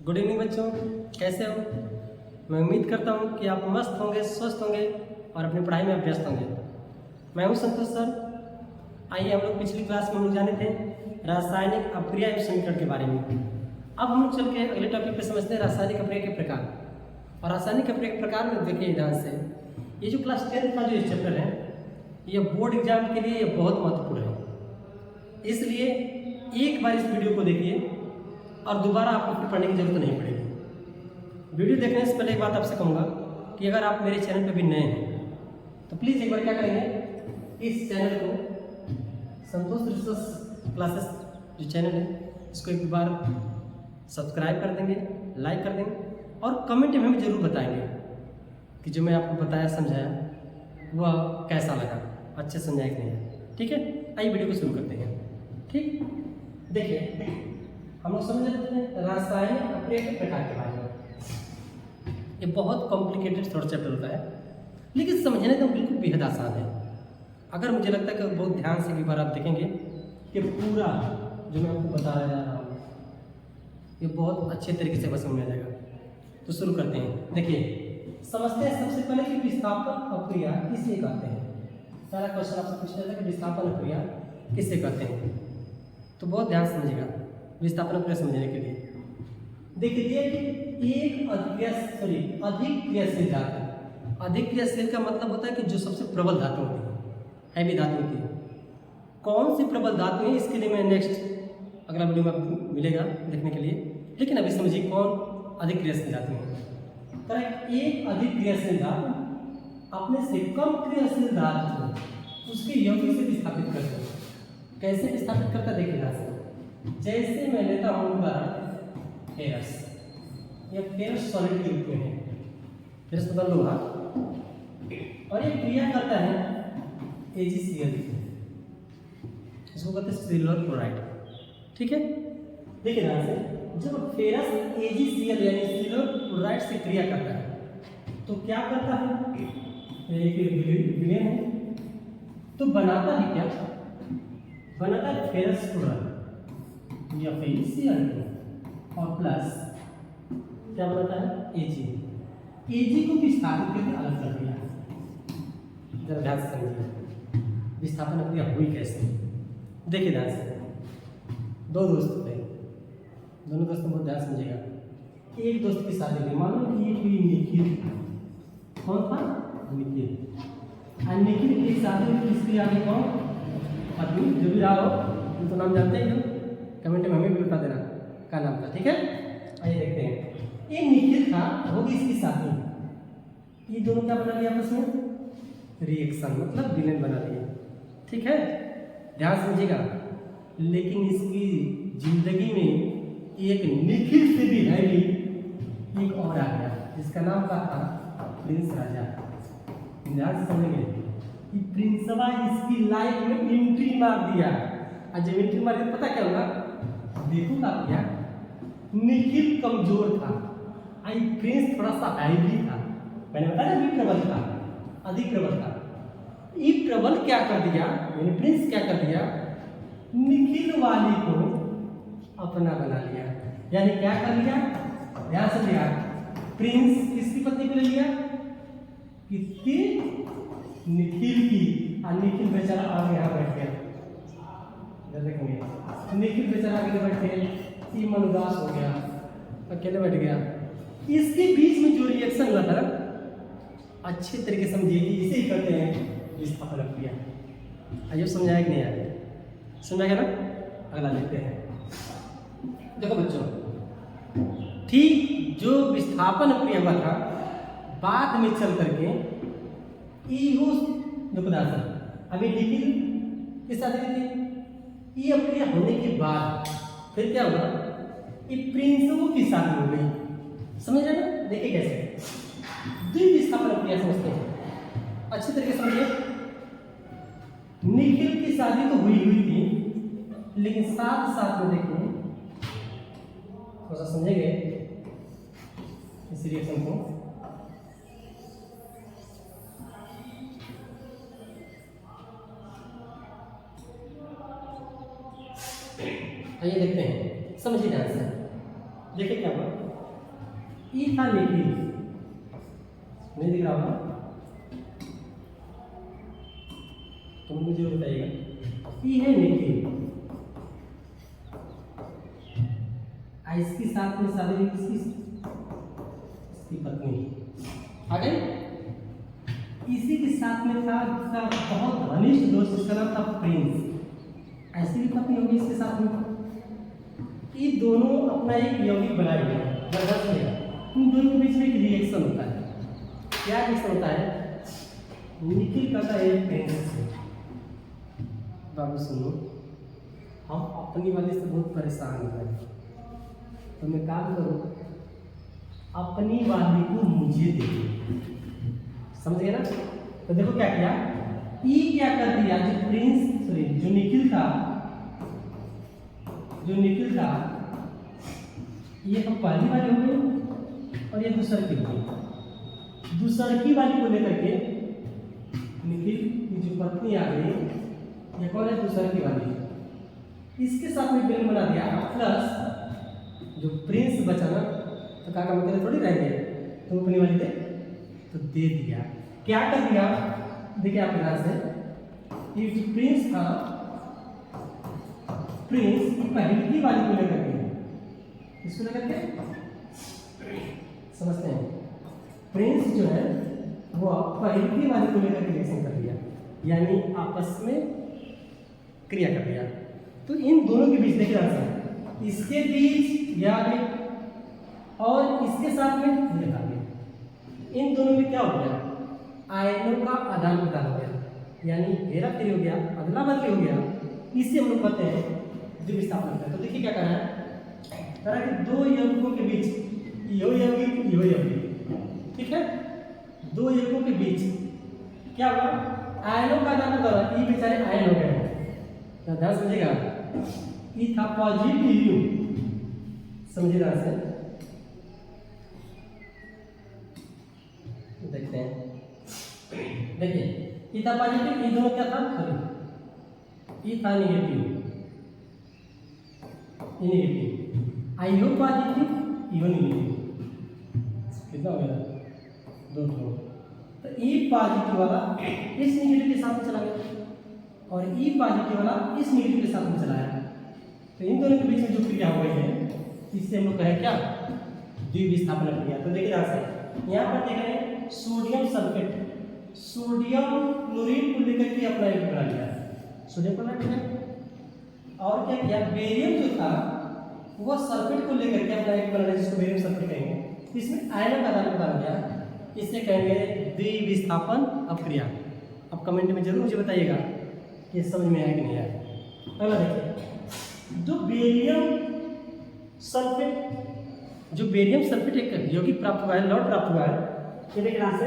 Good evening बच्चों, कैसे हो। मैं उम्मीद करता हूँ कि आप मस्त होंगे, स्वस्थ होंगे और अपनी पढ़ाई में व्यस्त होंगे। मैं हूँ संतोष सर। आइए हम लोग पिछली क्लास में हम लोग जाने थे रासायनिक अपक्रिया एवं समीकरण के बारे में। अब हम लोग चल के अगले टॉपिक पे समझते हैं रासायनिक अपक्रिया के प्रकार। और रासायनिक अपक्रिया के प्रकार में देखिए ध्यान से, ये जो क्लास 10 का जो चैप्टर है ये बोर्ड एग्जाम के लिए ये बहुत महत्वपूर्ण है। इसलिए एक बार इस वीडियो को देखिए और दोबारा आपको फिर पढ़ने की जरूरत नहीं पड़ेगी। वीडियो देखने से पहले एक बात आपसे कहूँगा कि अगर आप मेरे चैनल पर भी नए हैं तो प्लीज़ एक बार क्या करेंगे, इस चैनल को संतोष रिसर्च क्लासेस जो चैनल है इसको एक बार सब्सक्राइब कर देंगे, लाइक कर देंगे और कमेंट में हमें ज़रूर बताएंगे कि जो मैं आपको बताया समझाया वह कैसा लगा, अच्छे समझाया कि नहीं। ठीक है, आइए वीडियो को शुरू करते हैं। ठीक, देखिए हम लोग समझ लेते हैं रासायनिक अपक्रिया के प्रकार के बारे में। ये बहुत कॉम्प्लिकेटेड थोड़ा चैप्टर होता है लेकिन समझने तो बिल्कुल बेहद आसान है। अगर मुझे लगता है कि बहुत ध्यान से एक बार आप देखेंगे कि पूरा जो मैं आपको बता रहा हूँ ये बहुत अच्छे तरीके से समझ में आ जाएगा। तो शुरू करते हैं। देखिए समझते हैं सबसे पहले कि विस्थापन अपक्रिया किसे कहते हैं। सारा क्वेश्चन आपसे पूछा जाता है कि विस्थापन अपक्रिया किसे कहते हैं, तो बहुत ध्यान से समझिएगा विस्थापन अपक्रिया समझने के लिए। देखिए कि एक अधिक क्रियाशील धातु। अधिक क्रियाशील का मतलब होता है कि जो सबसे प्रबल धातु होती है, हैवी धातु होती है। कौन सी प्रबल धातु है इसके लिए मैं नेक्स्ट अगला वीडियो में मिलेगा देखने के लिए, लेकिन अभी समझिए कौन अधिक क्रियाशील धातु है। तो एक अधिक क्रियाशील धातु अपने से कम क्रियाशील धातु उसके यौगिक से विस्थापित करते हैं। कैसे विस्थापित करता है देखिए ध्यान से। जैसे मैं लेता हूँ उदाहरण फेरस, यह फेरस सॉलिड के रूप में है, फेरस बदल लूँगा और ये क्रिया करता है AgCl, इसको कहते हैं सिल्वर क्लोराइड। ठीक है, देखिए ध्यान से, जब फेरस AgCl यानी सिल्वर क्लोराइड से क्रिया करता है तो क्या करता है, एक विलयन है तो बनाता है क्या, बनाता है फेरस क्लोराइड या FeCl2 और प्लस क्या बनाता है Ag को विस्थापित करके अलग कर दिया। जरा ध्यान से समझिए विस्थापन अपक्रिया हुई कैसे। देखिए ध्यान से, दो दोस्त थे, दोनों दोस्त बहुत ध्यान समझिएगा। एक दोस्त की शादी हुई, मानो कि ये कोई निखिल था। कौन था, निखिल। और निखिल की शादी में किसकी आगे कौन, पत्नी, जो भी रहा हो उनका नाम जानते ही हो, कमेंट में हमें भी बता देना क्या नाम था। ठीक है, आइए देखते हैं। ये निखिल था, होगी इसकी शादी, ये दोनों क्या बना लिया आपस में, रिएक्शन, मतलब विलेन बना लिया। ठीक है, ध्यान समझिएगा। लेकिन इसकी जिंदगी में एक निखिल से भी हैवी एक और आ गया जिसका नाम क्या था, प्रिंस राजा। ध्यान से समझेंगे कि प्रिंसवा इसकी लाइफ में एंट्री मार दिया। और जब एंट्री मार दिया पता क्या होगा, देखो क्या किया, निखिल कमजोर था, आई प्रिंस थोड़ा सा हैवी था। मैंने बताया ना प्रबल था, अधिक प्रबल था। ये प्रबल क्या कर दिया, यानी प्रिंस क्या कर दिया, निखिल वाली को अपना बना लिया। यानी क्या कर लिया, ध्यान से लिया, प्रिंस किसकी पत्नी को ले लिया, किसकी, निखिल की। और निखिल बेचारा आगे यहाँ बैठ गया, देखेंगे निखिल बेचारा आगे बैठ गया, ये मन उदास हो गया, अकेले बैठ गया। इसके बीच में जो रिएक्शन हुआ था अच्छे तरीके समझिए, इसे ही कहते हैं विस्थापन अपक्रिया। आइए समझाया कि नहीं आया, समझा गया ना। अगला देखते हैं। देखो बच्चों, ठीक जो विस्थापन अपक्रिया हुआ था बाद में चल करके अभी निखिल के साथ थी, ये अपक्रिया होने के बाद फिर क्या हुआ, ये प्रिंसों की शादी हो गई। समझ रहे ना, देखिए कैसे द्विविस्थापन अपक्रिया समझते हैं, अच्छे तरीके से समझिए। निखिल की शादी तो हुई थी लेकिन साथ साथ में देखिए थोड़ा सा समझेंगे इस रिएक्शन को। आइए देखते हैं, समझिए ध्यान से। देखिए क्या हुआ, ई था निखिल, नहीं दिख रहा होगा तो मुझे बताइएगा। ई है निखिल, इसके साथ में शादी हुई किसकी? इसकी पत्नी आ गई। इसी के साथ में था इसका बहुत घनिष्ठ दोस्त, इसका नाम था प्रिंस। ऐसी भी पत्नी होगी इसके साथ में। ये दोनों अपना एक यौगिक बनाएंगे, इन दोनों के बीच में एक रिएक्शन होता है। क्या रिएक्शन होता है? निखिल कहता है प्रिंस से, बाबू सुनो, हम अपनी वाली से बहुत परेशान हैं, तो मैं काम करूँ, अपनी वाली को मुझे दे दो। समझ गए ना? तो देखो क्या किया, ई क्या कर दिया, जो प्रिंस सॉरी जो निखिल था, ये तो पहली वाली हो गई और ये दूसरी की हो गई। दूसरी वाली को लेकर के निखिल की जो पत्नी आ गई, ये कौन है? दूसरी वाली। इसके साथ में बेल बना दिया प्लस जो प्रिंस बचा ना, तो काका मतलब थोड़ी रह गए, तुम अपनी वाली दे, तो दे दिया। क्या कर दिया? देखिए आपके ध्यान से, ये जो प्रिंस था, प्रिंस पहली वाली को लेकर के, इसको लेकर के समझते हैं, प्रिंस जो है वो पहली वाली को लेकर के रिएक्शन कर दिया, यानी आपस में क्रिया कर दिया। तो इन दोनों के बीच देखिए ध्यान से, इसके बीच या और इसके साथ में ये आ गया, इन दोनों में क्या हो गया? आयनों का आदान प्रदान हो गया, यानी हेरा फेरी हो गया, अदला बदली हो गया। इसे हम लोग कहते हैं द्वितीय विस्थापन। तो देखिए क्या करा है, करा कि दो यौगिकों के बीच, यो यौगिक, ठीक है, दो यौगिकों के बीच क्या हुआ? आयनों का आदान प्रदान। ये बेचारे आयन हो गए, तो ध्यान समझिएगा, ये था पॉजिटिव, समझिएगा से देखते हैं। देखिए ये था पॉजिटिव, ये दोनों क्या था? खरी। ये था नेगेटिव, ये नेगेटिव। आइयो पॉजिटिव, यो नेगेटिव। कितना हो गया? 2 ठो। तो ई पॉजिटिव वाला इस नेगेटिव के साथ में चला गया और ई पॉजिटिव वाला इस नेगेटिव के साथ में चला है। तो इन दोनों के बीच में जो क्रिया हो गई है, इससे हम लोग कहें क्या? द्विविस्थापन क्रिया। तो देखिए ध्यान से, यहाँ पर देख रहे हैं सोडियम सल्फेट, सोडियम क्लोरीन को लेकर के अपना एक बना लिया, सोडियम क्लोराइड है। और क्या किया? बेरियम जो था वो सल्फेट को लेकर के अपना एक बना लिया, जिसको बेरियम सल्फेट कहेंगे। इसमें आयनों का आदान प्रदान हो गया, इसे कहेंगे द्विविस्थापन अपक्रिया। अब कमेंट में जरूर मुझे बताइएगा कि समझ में आया कि नहीं आया। अगला देखिए, जो बेरियम सल्फेट एक यौगिक प्राप्त हुआ है, लौट प्राप्त हुआ है, ये देखिए यहाँ से,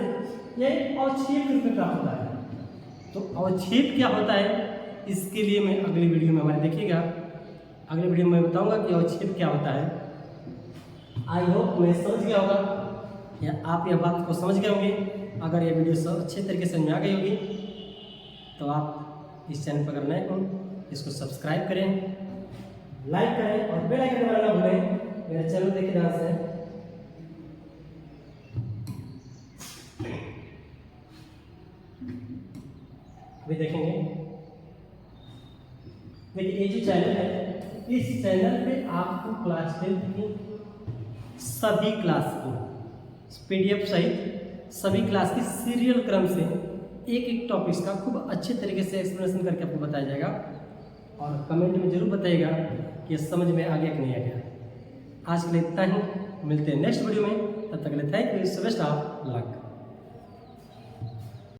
ये अवक्षेप के रूप में प्राप्त होता है। तो अवक्षेप क्या होता है, इसके लिए मैं अगली वीडियो में हमारे देखिएगा, अगले वीडियो में मैं बताऊंगा कि अवक्षेप क्या होता है। आई होप मैं समझ गया होगा, या आप यह बात को समझ गए होंगे। अगर यह वीडियो सब अच्छे तरीके से समझ आ गई होगी, तो आप इस चैनल पर अगर नए हो, इसको सब्सक्राइब करें, लाइक करें और बेल आइकन दबाना ना भूलें। मेरा चैनल देखिए ध्यान से, अभी देखेंगे। देखिए ये जो चैनल है, इस चैनल पे आपको क्लास 10 की सभी क्लास की पीडीएफ सहित सभी क्लास की सीरियल क्रम से एक एक टॉपिक्स का खूब अच्छे तरीके से एक्सप्लेनेशन करके आपको बताया जाएगा। और कमेंट में जरूर बताइएगा कि समझ में आ गया कि नहीं आ गया। आज के लिए इतना ही, मिलते हैं नेक्स्ट वीडियो में, तब तक के लिए thank you, best of luck.